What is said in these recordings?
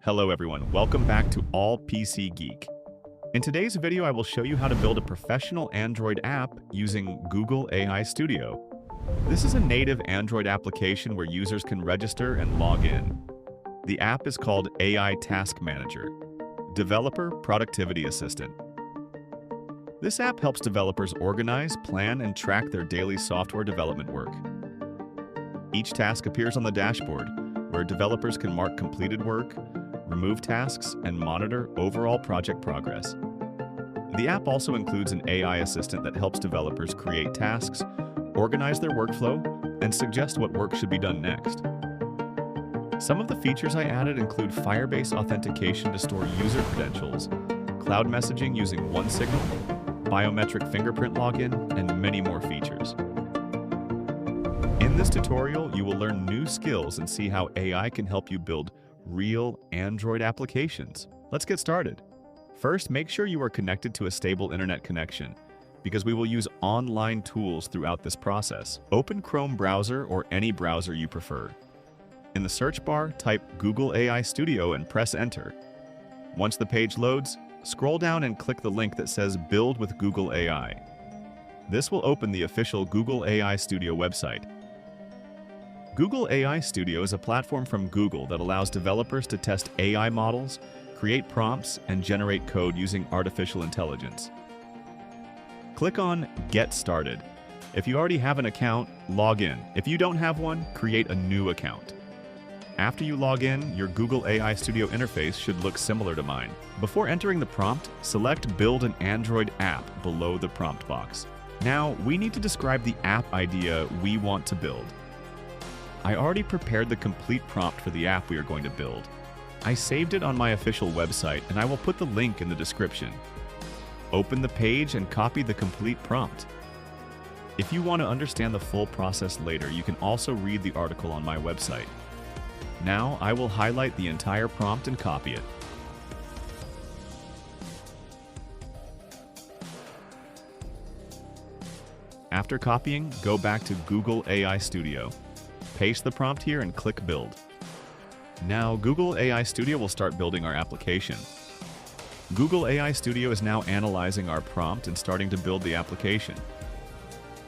Hello everyone, welcome back to All PC Geek. In today's video, I will show you how to build a professional Android app using Google AI Studio. This is a native Android application where users can register and log in. The app is called AI Task Manager, Developer Productivity Assistant. This app helps developers organize, plan, and track their daily software development work. Each task appears on the dashboard, where developers can mark completed work, remove tasks, and monitor overall project progress. The app also includes an AI assistant that helps developers create tasks, organize their workflow, and suggest what work should be done next. Some of the features I added include Firebase authentication to store user credentials, cloud messaging using OneSignal, biometric fingerprint login, and many more features. In this tutorial, you will learn new skills and see how AI can help you build real Android applications. Let's get started. First, make sure you are connected to a stable internet connection, because we will use online tools throughout this process. Open Chrome browser or any browser you prefer. In the search bar, type Google AI Studio and press Enter. Once the page loads, scroll down and click the link that says Build with Google AI. This will open the official Google AI Studio website. Google AI Studio is a platform from Google that allows developers to test AI models, create prompts, and generate code using artificial intelligence. Click on Get Started. If you already have an account, log in. If you don't have one, create a new account. After you log in, your Google AI Studio interface should look similar to mine. Before entering the prompt, select Build an Android app below the prompt box. Now, we need to describe the app idea we want to build. I already prepared the complete prompt for the app we are going to build. I saved it on my official website, and I will put the link in the description. Open the page and copy the complete prompt. If you want to understand the full process later, you can also read the article on my website. Now, I will highlight the entire prompt and copy it. After copying, go back to Google AI Studio. Paste the prompt here and click Build. Now, Google AI Studio will start building our application. Google AI Studio is now analyzing our prompt and starting to build the application.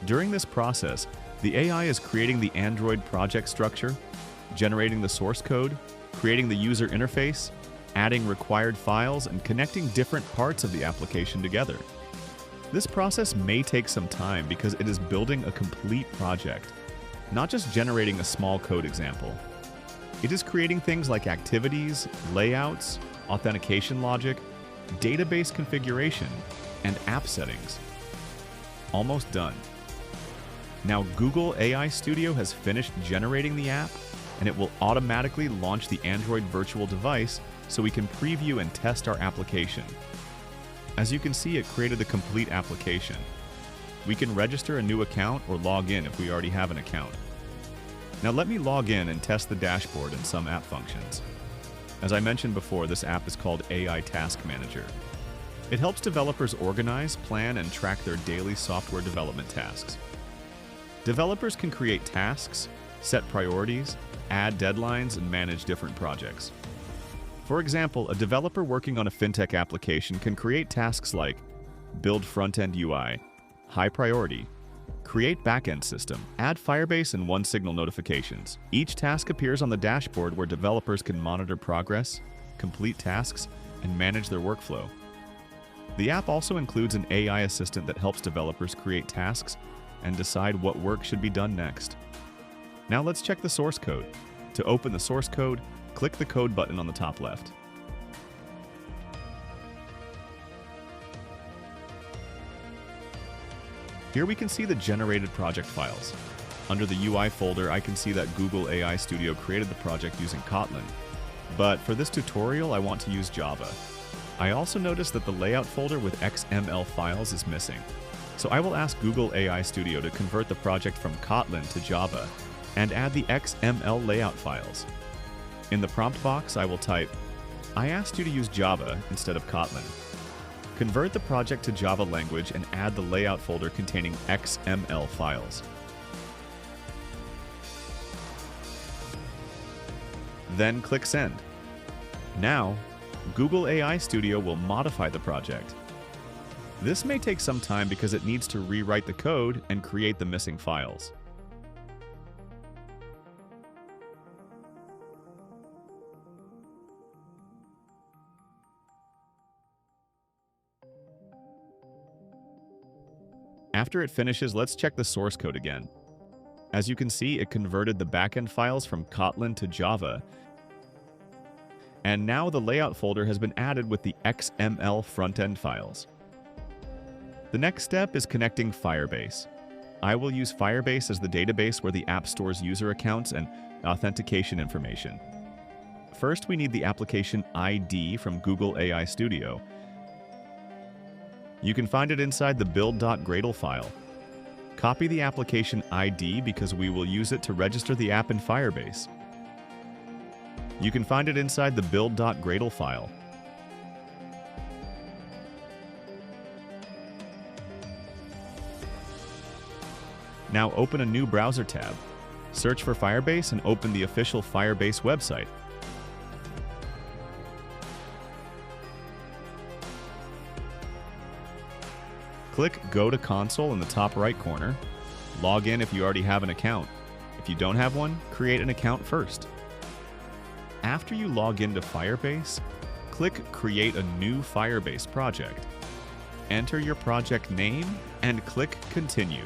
During this process, the AI is creating the Android project structure, generating the source code, creating the user interface, adding required files, and connecting different parts of the application together. This process may take some time because it is building a complete project, not just generating a small code example. It is creating things like activities, layouts, authentication logic, database configuration, and app settings. Almost done. Now Google AI Studio has finished generating the app, and it will automatically launch the Android virtual device so we can preview and test our application. As you can see, it created a complete application. We can register a new account or log in if we already have an account. Now let me log in and test the dashboard and some app functions. As I mentioned before, this app is called AI Task Manager. It helps developers organize, plan, and track their daily software development tasks. Developers can create tasks, set priorities, add deadlines, and manage different projects. For example, a developer working on a fintech application can create tasks like build front-end UI, high priority, create back-end system, add Firebase and OneSignal notifications. Each task appears on the dashboard where developers can monitor progress, complete tasks, and manage their workflow. The app also includes an AI assistant that helps developers create tasks and decide what work should be done next. Now let's check the source code. To open the source code, click the code button on the top left. Here we can see the generated project files. Under the UI folder, I can see that Google AI Studio created the project using Kotlin. But for this tutorial, I want to use Java. I also noticed that the layout folder with XML files is missing. So I will ask Google AI Studio to convert the project from Kotlin to Java and add the XML layout files. In the prompt box, I will type, "I asked you to use Java instead of Kotlin." Convert the project to Java language and add the layout folder containing XML files. Then click Send. Now, Google AI Studio will modify the project. This may take some time because it needs to rewrite the code and create the missing files. After it finishes, let's check the source code again. As you can see, it converted the backend files from Kotlin to Java, and now the layout folder has been added with the XML frontend files. The next step is connecting Firebase. I will use Firebase as the database where the app stores user accounts and authentication information. First, we need the application ID from Google AI Studio. You can find it inside the build.gradle file. Copy the application ID because we will use it to register the app in Firebase. You can find it inside the build.gradle file. Now open a new browser tab. Search for Firebase and open the official Firebase website. Click Go to Console in the top right corner. Log in if you already have an account. If you don't have one, create an account first. After you log into Firebase, click Create a new Firebase project. Enter your project name and click Continue.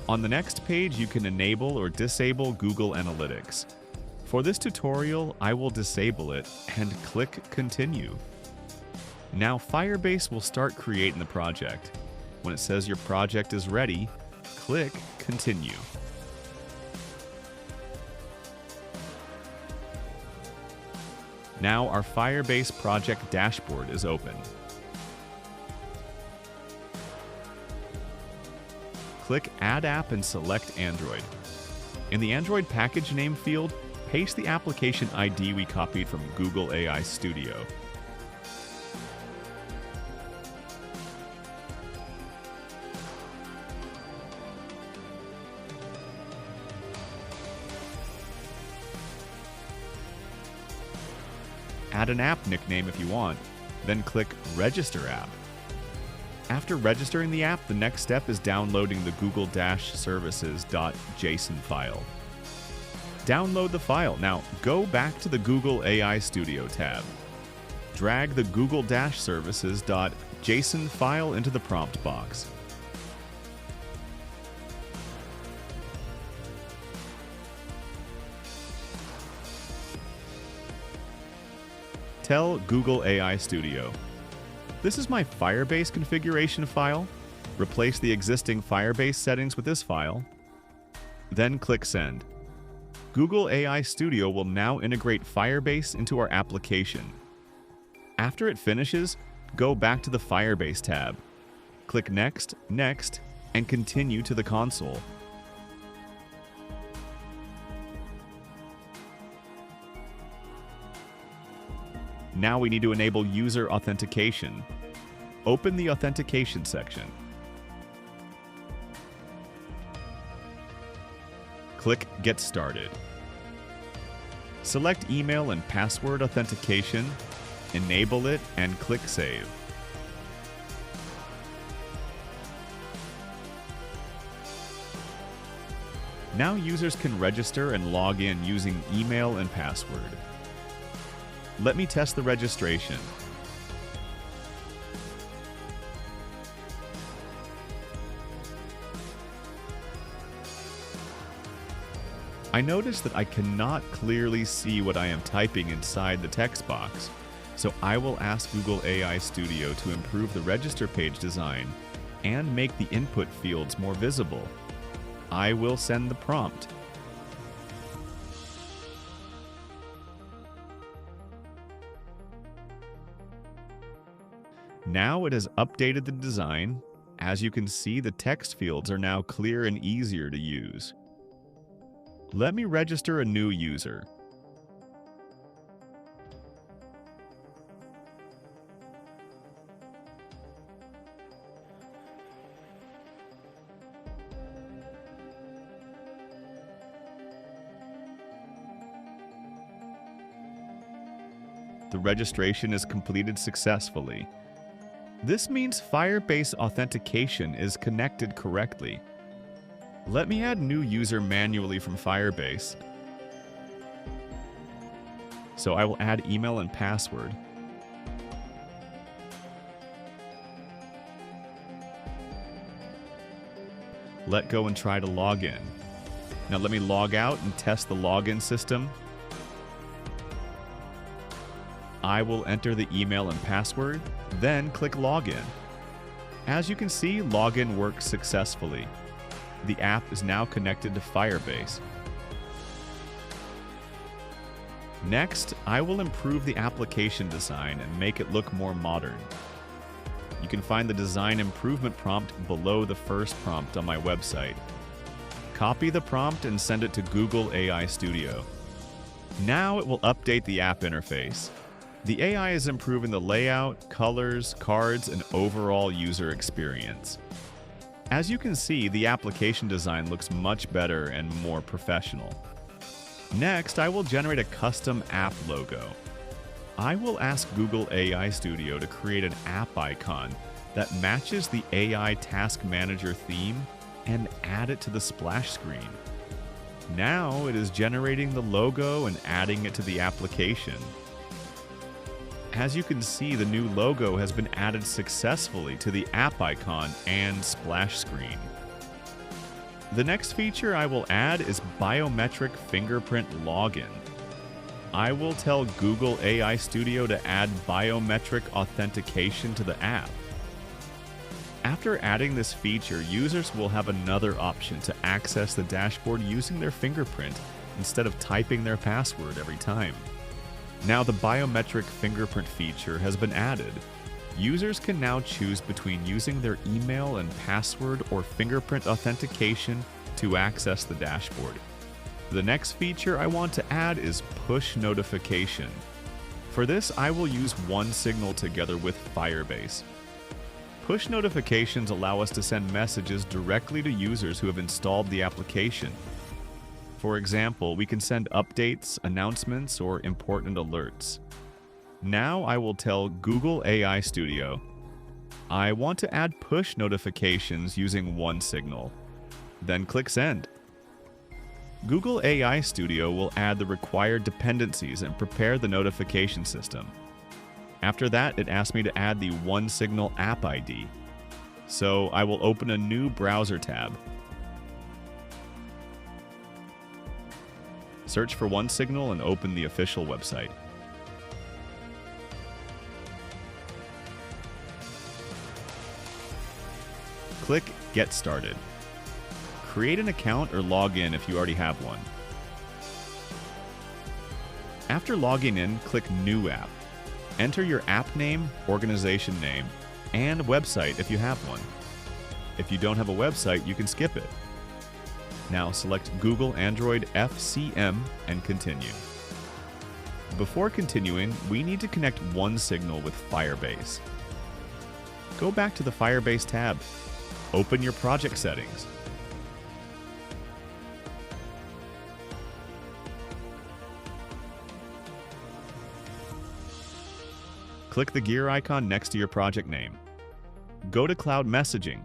On the next page, you can enable or disable Google Analytics. For this tutorial, I will disable it and click Continue. Now Firebase will start creating the project. When it says your project is ready, click Continue. Now our Firebase project dashboard is open. Click Add App and select Android. In the Android package name field, paste the application ID we copied from Google AI Studio. Add an app nickname if you want, then click Register App. After registering the app, the next step is downloading the Google-services.json file. Download the file. Now, go back to the Google AI Studio tab. Drag the Google-services.json file into the prompt box. Tell Google AI Studio, "This is my Firebase configuration file." Replace the existing Firebase settings with this file. Then click Send. Google AI Studio will now integrate Firebase into our application. After it finishes, go back to the Firebase tab. Click Next, Next, and continue to the console. Now we need to enable user authentication. Open the authentication section. Click Get Started. Select email and password authentication, enable it, and click Save. Now users can register and log in using email and password. Let me test the registration. I notice that I cannot clearly see what I am typing inside the text box, so I will ask Google AI Studio to improve the register page design and make the input fields more visible. I will send the prompt. Now it has updated the design. As you can see, the text fields are now clear and easier to use. Let me register a new user. the registration is completed successfully. This means Firebase authentication is connected correctly. Let me add new user manually from Firebase. So I will add email and password. Let go and try to log in. Now let me log out and test the login system. I will enter the email and password, then click Login. As you can see, login works successfully. The app is now connected to Firebase. Next, I will improve the application design and make it look more modern. You can find the design improvement prompt below the first prompt on my website. Copy the prompt and send it to Google AI Studio. Now it will update the app interface. The AI is improving the layout, colors, cards, and overall user experience. As you can see, the application design looks much better and more professional. Next, I will generate a custom app logo. I will ask Google AI Studio to create an app icon that matches the AI Task Manager theme and add it to the splash screen. Now it is generating the logo and adding it to the application. As you can see, the new logo has been added successfully to the app icon and splash screen. The next feature I will add is biometric fingerprint login. I will tell Google AI Studio to add biometric authentication to the app. After adding this feature, users will have another option to access the dashboard using their fingerprint instead of typing their password every time. Now the biometric fingerprint feature has been added. Users can now choose between using their email and password or fingerprint authentication to access the dashboard. The next feature I want to add is push notification. For this, I will use OneSignal together with Firebase. Push notifications allow us to send messages directly to users who have installed the application. For example, we can send updates, announcements, or important alerts. Now I will tell Google AI Studio, I want to add push notifications using OneSignal. Then click Send. Google AI Studio will add the required dependencies and prepare the notification system. After that, it asks me to add the OneSignal app ID. So I will open a new browser tab. Search for OneSignal and open the official website. Click Get Started. Create an account or log in if you already have one. After logging in, click New App. Enter your app name, organization name, and website if you have one. If you don't have a website, you can skip it. Now select Google Android FCM and continue. Before continuing, we need to connect OneSignal with Firebase. Go back to the Firebase tab. Open your project settings. Click the gear icon next to your project name. Go to Cloud Messaging.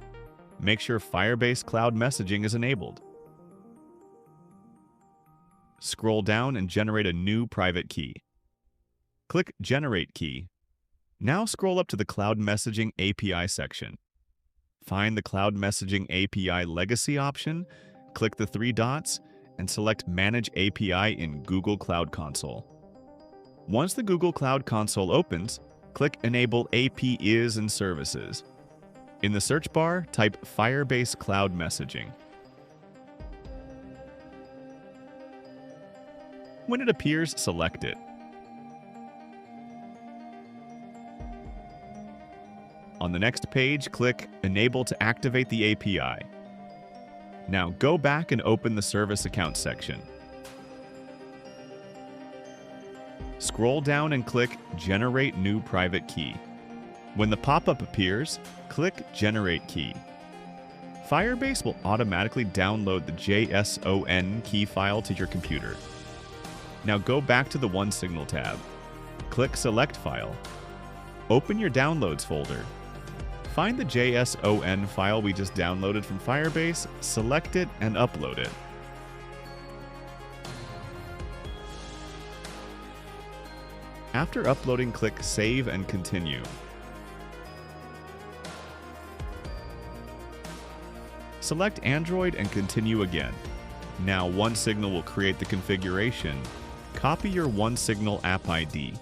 Make sure Firebase Cloud Messaging is enabled. Scroll down and generate a new private key. Click Generate Key. Now scroll up to the Cloud Messaging API section. Find the Cloud Messaging API Legacy option, click the three dots, and select Manage API in Google Cloud Console. Once the Google Cloud Console opens, click Enable APIs and Services. In the search bar, type Firebase Cloud Messaging. When it appears, select it. On the next page, click Enable to activate the API. Now go back and open the Service Account section. Scroll down and click Generate New Private Key. When the pop-up appears, click Generate Key. Firebase will automatically download the JSON key file to your computer. Now go back to the OneSignal tab. Click Select File. Open your Downloads folder. Find the JSON file we just downloaded from Firebase, select it, and upload it. After uploading, click Save and Continue. Select Android and continue again. Now OneSignal will create the configuration. Copy your OneSignal app ID.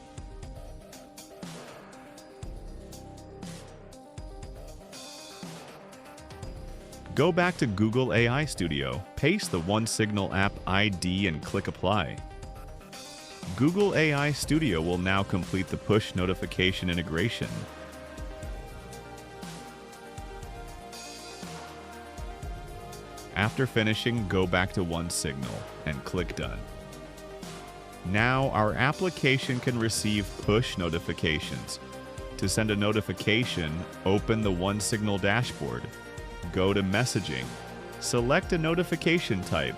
Go back to Google AI Studio, paste the OneSignal app ID and click Apply. Google AI Studio will now complete the push notification integration. After finishing, go back to OneSignal and click Done. Now our application can receive push notifications. To send a notification, open the OneSignal dashboard. Go to Messaging. Select a notification type.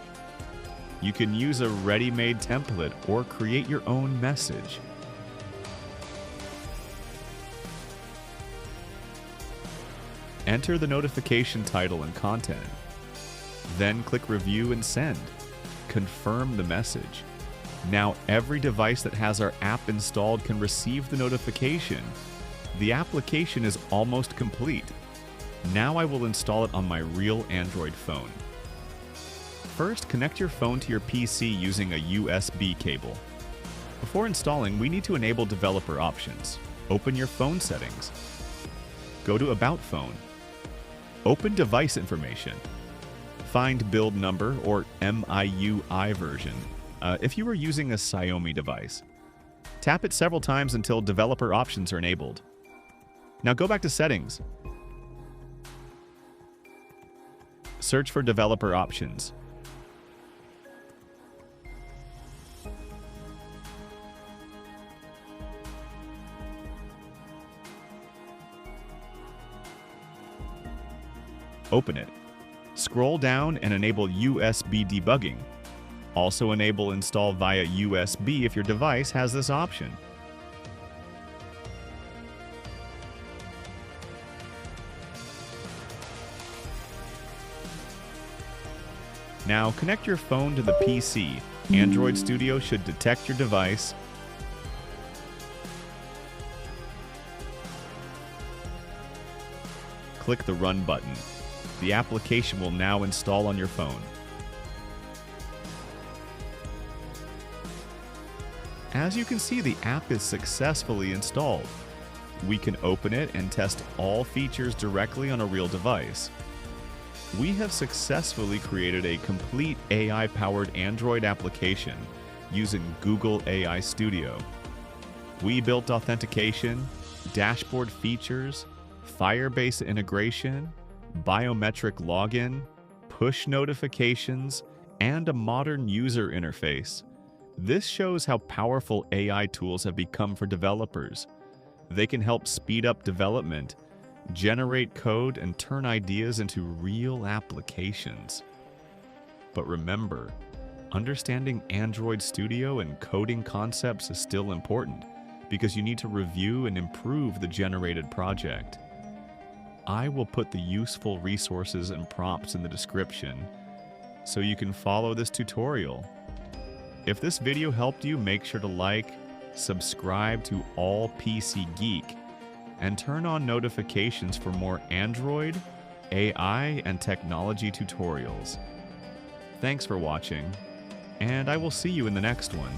You can use a ready-made template or create your own message. Enter the notification title and content. Then click Review and Send. Confirm the message. Now every device that has our app installed can receive the notification. The application is almost complete. Now I will install it on my real Android phone. First, connect your phone to your PC using a USB cable. Before installing, we need to enable developer options. Open your phone settings. Go to About Phone. Open Device Information. Find build number or MIUI version if you are using a Xiaomi device. Tap it several times until developer options are enabled. Now go back to Settings. Search for developer options. Open it. Scroll down and enable USB debugging. Also enable install via USB if your device has this option. Now connect your phone to the PC. Android Studio should detect your device. Click the Run button. The application will now install on your phone. As you can see, the app is successfully installed. We can open it and test all features directly on a real device. We have successfully created a complete AI-powered Android application using Google AI Studio. We built authentication, dashboard features, Firebase integration, biometric login, push notifications, and a modern user interface. This shows how powerful AI tools have become for developers. They can help speed up development, generate code, and turn ideas into real applications. But remember, understanding Android Studio and coding concepts is still important because you need to review and improve the generated project. I will put the useful resources and prompts in the description so you can follow this tutorial. If this video helped you, make sure to like, subscribe to All PC Geek, and turn on notifications for more Android, AI, and technology tutorials. Thanks for watching, and I will see you in the next one.